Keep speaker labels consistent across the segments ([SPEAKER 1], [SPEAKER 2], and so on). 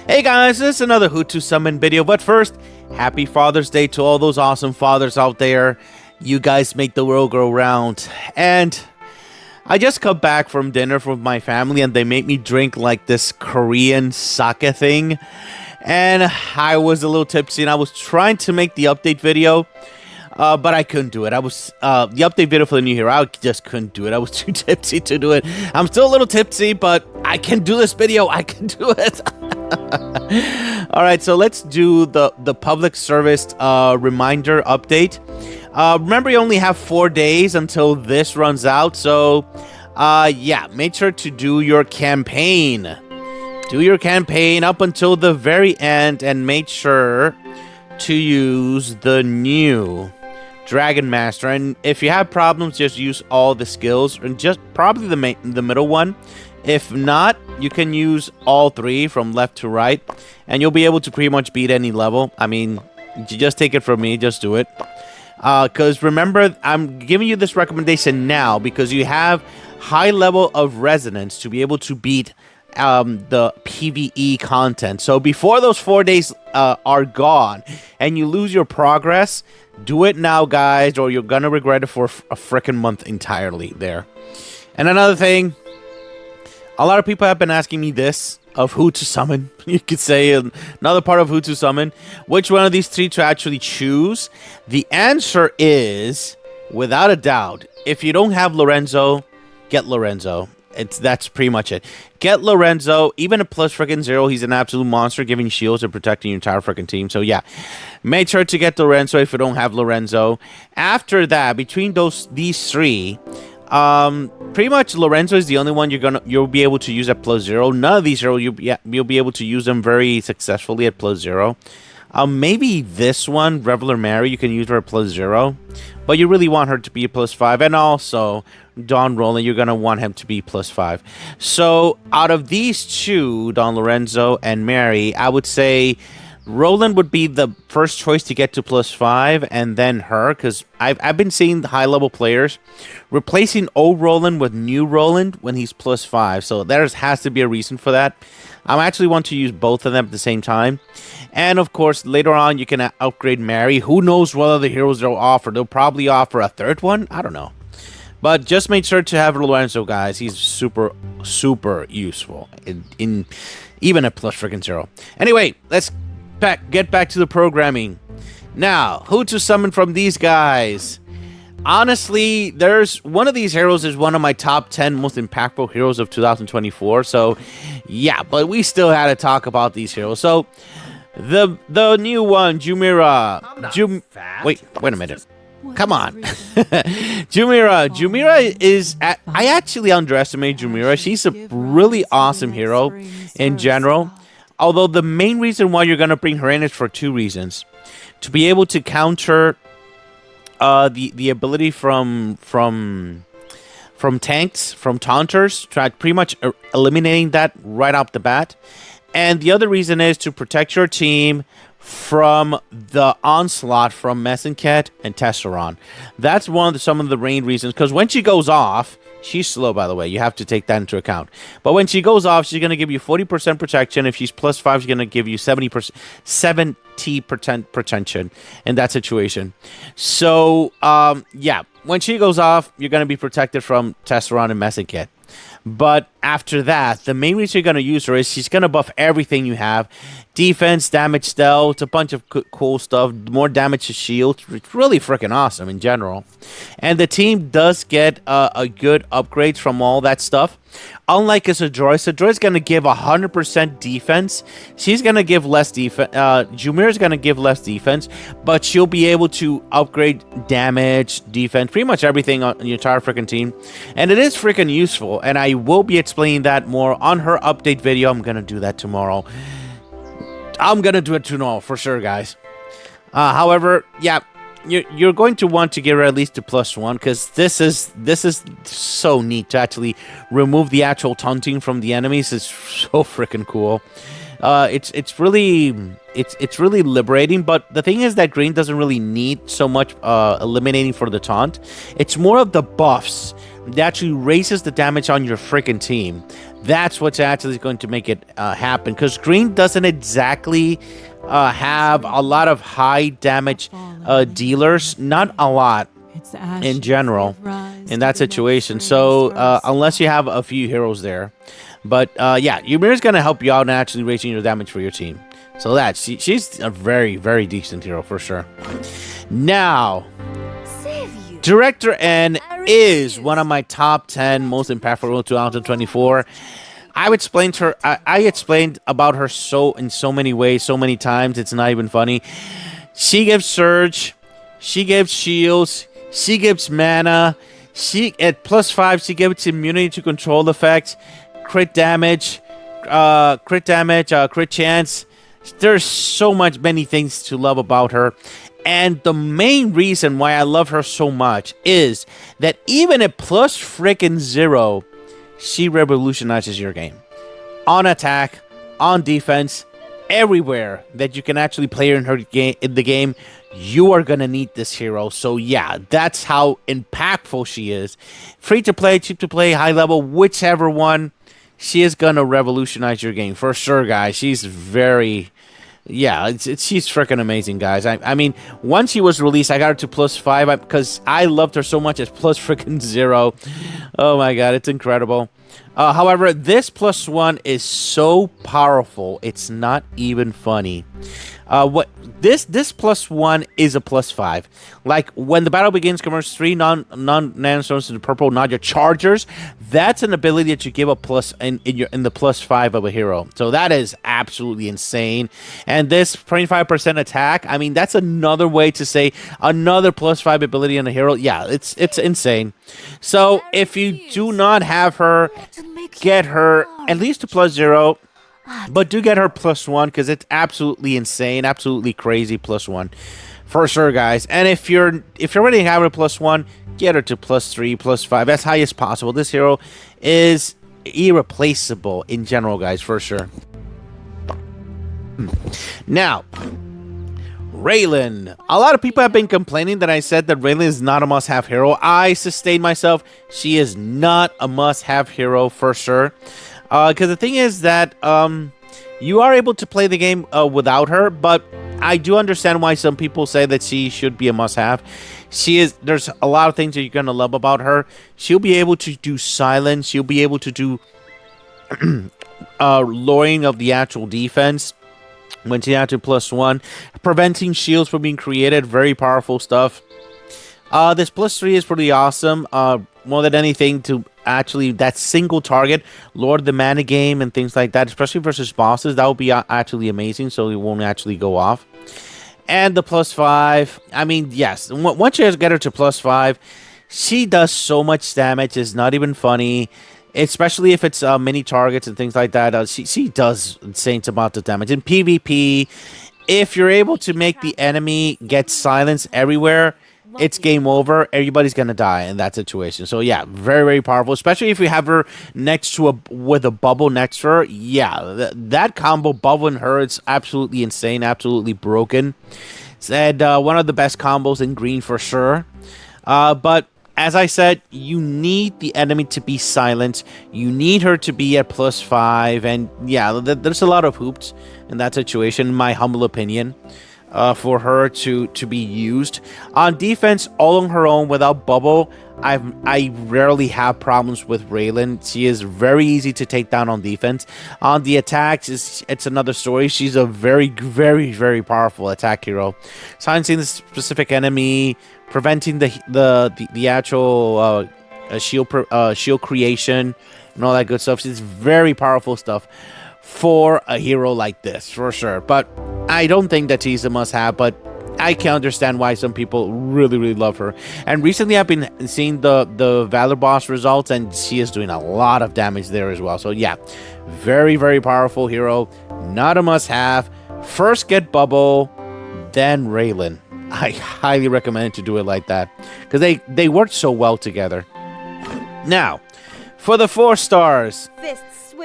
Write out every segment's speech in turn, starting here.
[SPEAKER 1] Hey guys, this is another Who to Summon video, but first, happy Father's Day to all those awesome fathers out there. You guys make the world go round. And I just got back from dinner with my family and they made me drink like this Korean sake thing. And I was a little tipsy and I was trying to make the update video, but I couldn't do it. I was the update video for the new hero. I just couldn't do it. I was too tipsy to do it. I'm still a little tipsy, but I can do this video. I can do it. All right, so let's do the public service reminder update. Remember, you only have 4 days until this runs out. So, yeah, make sure to do your campaign. Do your campaign up until the very end, and make sure to use the new Dragon Master. And if you have problems, just use all the skills, and just probably the middle one. If not, you can use all three from left to right, and you'll be able to pretty much beat any level. I mean, you just take it from me, just do it. Because remember, I'm giving you this recommendation now because you have high level of resonance to be able to beat the PvE content. So before those 4 days are gone and you lose your progress, do it now, guys, or you're gonna regret it for a freaking month entirely there. And another thing, a lot of people have been asking me this of who to summon. You could say another part of who to summon. Which one of these three to actually choose? The answer is, without a doubt, if you don't have Lorenzo, get Lorenzo. That's pretty much it. Get Lorenzo, even a plus freaking 0. He's an absolute monster, giving shields and protecting your entire freaking team. So yeah, make sure to get Lorenzo if you don't have Lorenzo. After that, between these three, pretty much Lorenzo is the only one you'll be able to use at plus 0. None of these zero you'll be able to use them very successfully at plus 0. Maybe this one, Reveler Mary, you can use her at plus 0, but you really want her to be a plus 5, and also Don Railen, you're gonna want him to be plus 5. So out of these two, Don Lorenzo and Mary, I would say Railen would be the first choice to get to plus 5, and then her, because I've been seeing the high-level players replacing old Railen with new Railen when he's plus 5, so there has to be a reason for that. I actually want to use both of them at the same time. And, of course, later on, you can upgrade Mary. Who knows what other heroes they'll offer? They'll probably offer a third one? I don't know. But just make sure to have Lorenzo, guys. He's super, super useful. In even at plus freaking 0. Anyway, let's get back to the programming. Now, who to summon from these guys? Honestly, there's one of these heroes is one of my top 10 most impactful heroes of 2024. So, yeah, but we still had to talk about these heroes. So, the new one, Jumira. Wait a minute. Come on. Jumira is I actually underestimate Jumira. She's a really awesome hero in general. Although the main reason why you're going to bring her in is for 2 reasons. To be able to counter the ability from tanks, from taunters, try pretty much eliminating that right off the bat. And the other reason is to protect your team from the onslaught from Messenket and Tesseron. That's some of the main reasons, because when she goes off, she's slow, by the way. You have to take that into account. But when she goes off, she's going to give you 40% protection. If she's plus 5, she's going to give you 70% protection in that situation. So, yeah, when she goes off, you're going to be protected from Tesseron and Messenket. But after that, the main reason you're going to use her is she's going to buff everything you have. Defense, damage, stealth, a bunch of cool stuff. More damage to shield. It's really freaking awesome in general. And the team does get a good upgrades from all that stuff. Unlike a Sojourner's going to give 100% defense. She's going to give less defense. Jumira's going to give less defense, but she'll be able to upgrade damage, defense, pretty much everything on your entire freaking team. And it is freaking useful, and I will be explaining that more on her update video. I'm going to do that tomorrow. I'm going to do it tomorrow for sure, guys. However, yeah, you're going to want to get her at least to plus 1, because this is so neat to actually remove the actual taunting from the enemies. It's so freaking cool. It's really liberating. But the thing is that green doesn't really need so much eliminating for the taunt. It's more of the buffs that actually raises the damage on your freaking team That's what's actually going to make it happen. Because green doesn't exactly have a lot of high damage dealers. Not a lot in general in that situation. So unless you have a few heroes there. But yeah, Ymir's going to help you out in actually raising your damage for your team. So she's a very, very decent hero for sure. Now, Director N is one of my top 10 most impactful heroes 2024. I explained about her in so many ways, so many times. It's not even funny. She gives surge. She gives shields. She gives mana. At +5, she gives immunity to control effects, crit damage, crit chance. There's so many things to love about her. And the main reason why I love her so much is that even at +0, she revolutionizes your game. On attack, on defense, everywhere that you can actually play her in the game, you are going to need this hero. So yeah, that's how impactful she is. Free to play, cheap to play, high level, whichever one, she is going to revolutionize your game. For sure, guys. She's very... Yeah, she's freaking amazing, guys. I mean, once she was released, I got her to +5 because I loved her so much as +0. Oh my god, it's incredible. However, this +1 is so powerful, it's not even funny. This +1 is a +5. Like when the battle begins, converts 3 non-nanostones into purple, not your chargers. That's an ability that you give a plus in the +5 of a hero. So that is absolutely insane. And this 25% attack, I mean, that's another way to say another +5 ability in a hero. Yeah, it's insane. So if you do not have her, get her at least to +0. But do get her +1 because it's absolutely insane, absolutely crazy +1 for sure, guys. And if you're already having a +1, get her to +3, +5, as high as possible. This hero is irreplaceable in general, guys, for sure. Now, Railen. A lot of people have been complaining that I said that Railen is not a must-have hero. I sustain myself. She is not a must-have hero for sure. Because the thing is that you are able to play the game without her, but I do understand why some people say that she should be a must-have. There's a lot of things that you're going to love about her. She'll be able to do silence. She'll be able to do lowering of the actual defense when she's out to +1. Preventing shields from being created. Very powerful stuff. This +3 is pretty awesome. More than anything, to actually that single target, lower the mana game and things like that, especially versus bosses, that would be actually amazing, so it won't actually go off. And the +5, I mean, yes, once you get her to +5, she does so much damage, it's not even funny, especially if it's mini targets and things like that. She does insane amount of damage. In PvP, if you're able to make the enemy get silenced everywhere, it's game over. Everybody's gonna die in that situation. So yeah, very, very powerful. Especially if you have her next to with a bubble next to her. Yeah, that combo, bubble and her, it's absolutely insane, absolutely broken. And one of the best combos in green for sure. But as I said, you need the enemy to be silent. You need her to be at +5, and yeah, there's a lot of hoops in that situation, in my humble opinion. For her to be used on defense all on her own without bubble. I rarely have problems with Railen. She is very easy to take down on defense. On the attacks, it's another story. She's a very, very, very powerful attack hero. Silencing the specific enemy, preventing the actual shield creation and all that good stuff. It's very powerful stuff for a hero like this, for sure. But I don't think that she's a must-have, but I can understand why some people really, really love her. And recently I've been seeing the Valor boss results, and she is doing a lot of damage there as well. So yeah, very, very powerful hero. Not a must-have. First get Bubble, then Railen. I highly recommend to do it like that, because they work so well together. Now, for the 4 stars,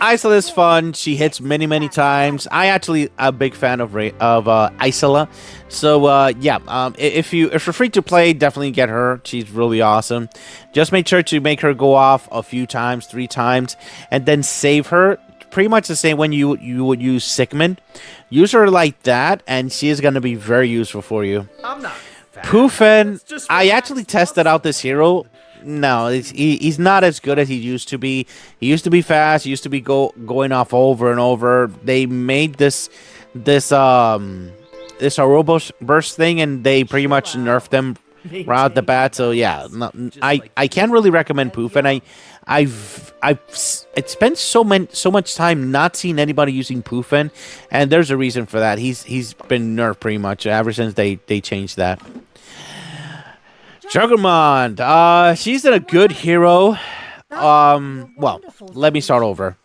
[SPEAKER 1] Isola is fun. She hits many times. I actually a big fan of Isola. So yeah, if you're free to play, definitely get her. She's really awesome. Just make sure to make her go off a few times, 3 times, and then save her. Pretty much the same when you would use Sigmund. Use her like that, and she is going to be very useful for you.
[SPEAKER 2] I'm not.
[SPEAKER 1] Pufen, I actually tested out this hero. No, he's not as good as he used to be. He used to be fast. He used to be going off over and over. They made this Aurora burst thing, and they pretty much nerfed them right out the bat. So yeah, I can't really recommend Pufen. I've spent so much time not seeing anybody using Pufen, and there's a reason for that. He's been nerfed pretty much ever since they changed that. Juggermont, she's a good hero. Well, let me start over.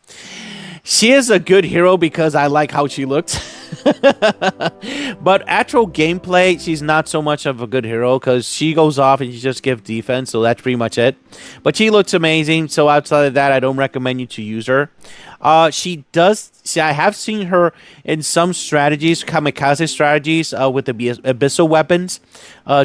[SPEAKER 1] She is a good hero because I like how she looks. But actual gameplay, she's not so much of a good hero because she goes off and she just gives defense, so that's pretty much it. But she looks amazing, so outside of that, I don't recommend you to use her. I have seen her in some strategies, kamikaze strategies, with the abyssal weapons,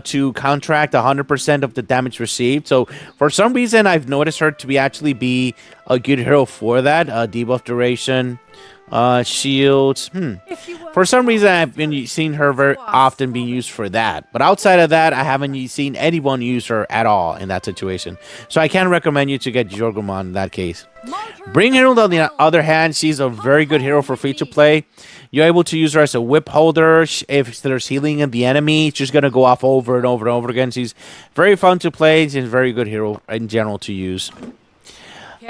[SPEAKER 1] to counteract 100% of the damage received. So for some reason, I've noticed her to be a good hero for that. Debuff duration, shields. For some reason, I've been seeing her very often being used for that. But outside of that, I haven't seen anyone use her at all in that situation. So I can't recommend you to get Jorgumon in that case. Bring Hero, on the other hand, she's a very good hero for free-to-play. You're able to use her as a whip holder. If there's healing in the enemy, she's going to go off over and over and over again. She's very fun to play. She's a very good hero in general to use.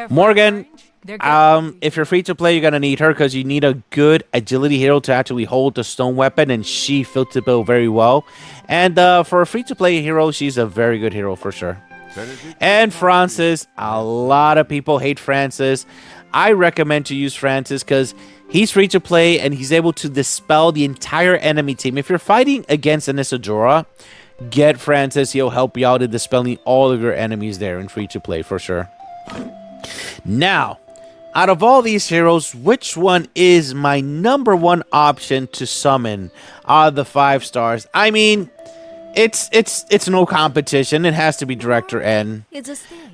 [SPEAKER 1] Morgan, if you're free to play, you're going to need her because you need a good agility hero to actually hold the stone weapon, and she fits the bill very well. And for a free to play hero, she's a very good hero for sure. And Francis, a lot of people hate Francis. I recommend to use Francis because he's free to play and he's able to dispel the entire enemy team. If you're fighting against an Isadora, get Francis. He'll help you out in dispelling all of your enemies there in free to play for sure. Now, out of all these heroes, which one is my #1 option to summon out of the 5 stars? I mean, it's no competition. It has to be Director N.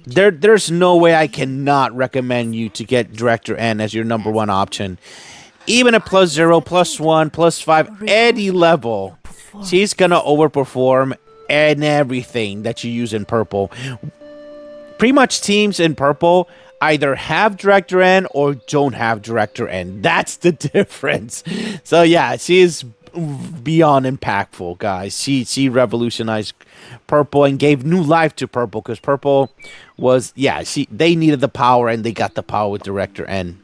[SPEAKER 1] There's no way I cannot recommend you to get Director N as your #1 option. Even at +0, +1, +5, any level, she's gonna overperform in everything that you use in purple. Pretty much teams in purple either have Director N or don't have Director N. That's the difference. So yeah, she is beyond impactful, guys. She revolutionized purple and gave new life to purple because purple was, they needed the power and they got the power with Director N.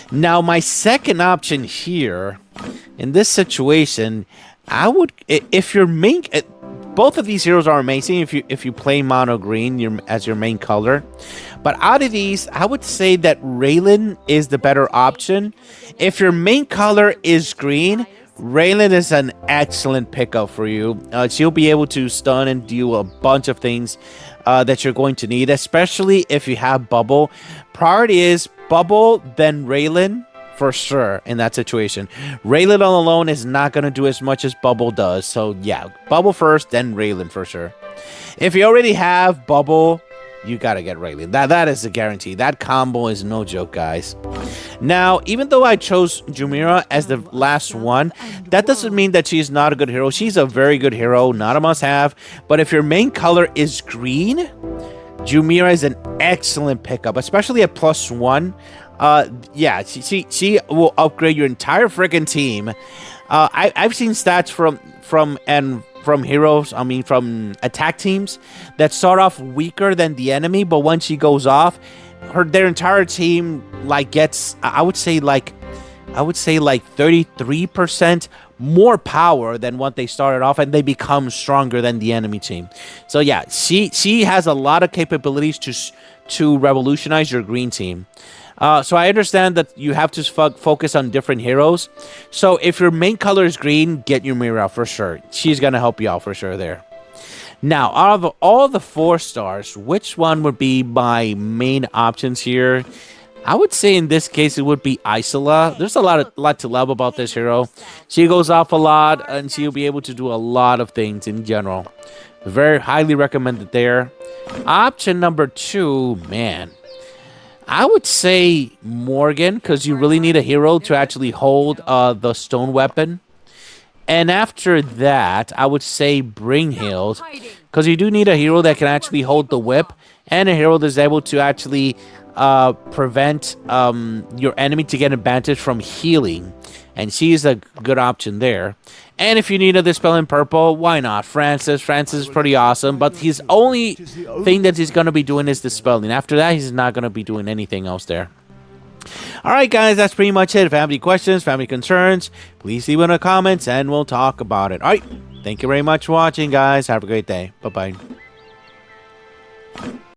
[SPEAKER 1] Now, my second option here in this situation, I would, if your main, both of these heroes are amazing if you play mono green as your main color. But out of these, I would say that Railen is the better option. If your main color is green, Railen is an excellent pickup for you. She'll be able to stun and do a bunch of things that you're going to need, especially if you have Bubble. Priority is Bubble, then Railen for sure in that situation. Railen all alone is not going to do as much as Bubble does. So yeah, Bubble first, then Railen for sure. If you already have Bubble, you gotta get Railen. That is a guarantee. That combo is no joke, guys. Now, even though I chose Jumira as the last one, that doesn't mean that she's not a good hero. She's a very good hero, not a must-have. But if your main color is green, Jumira is an excellent pickup, especially at +1. Yeah, she will upgrade your entire freaking team. I've seen stats from heroes, from attack teams that start off weaker than the enemy, but once she goes off, their entire team gets, I would say 33% more power than what they started off, and they become stronger than the enemy team. So yeah, she has a lot of capabilities to revolutionize your green team. So I understand that you have to focus on different heroes. So if your main color is green, get your Mira for sure. She's going to help you out for sure there. Now, out of all the 4 stars, which one would be my main options here? I would say in this case it would be Isola. There's a lot to love about this hero. She goes off a lot, and she'll be able to do a lot of things in general. Very highly recommended there. Option number 2, man. I would say Morgan, because you really need a hero to actually hold the stone weapon. And after that, I would say Bringhild, because you do need a hero that can actually hold the whip, and a hero that's able to actually prevent your enemy to get advantage from healing. And she's a good option there. And if you need a Dispel in purple, why not? Francis. Francis is pretty awesome, but his only thing that he's going to be doing is Dispelling. After that, he's not going to be doing anything else there. Alright guys, that's pretty much it. If you have any questions, family concerns, please leave in the comments and we'll talk about it. Alright, thank you very much for watching guys. Have a great day. Bye-bye.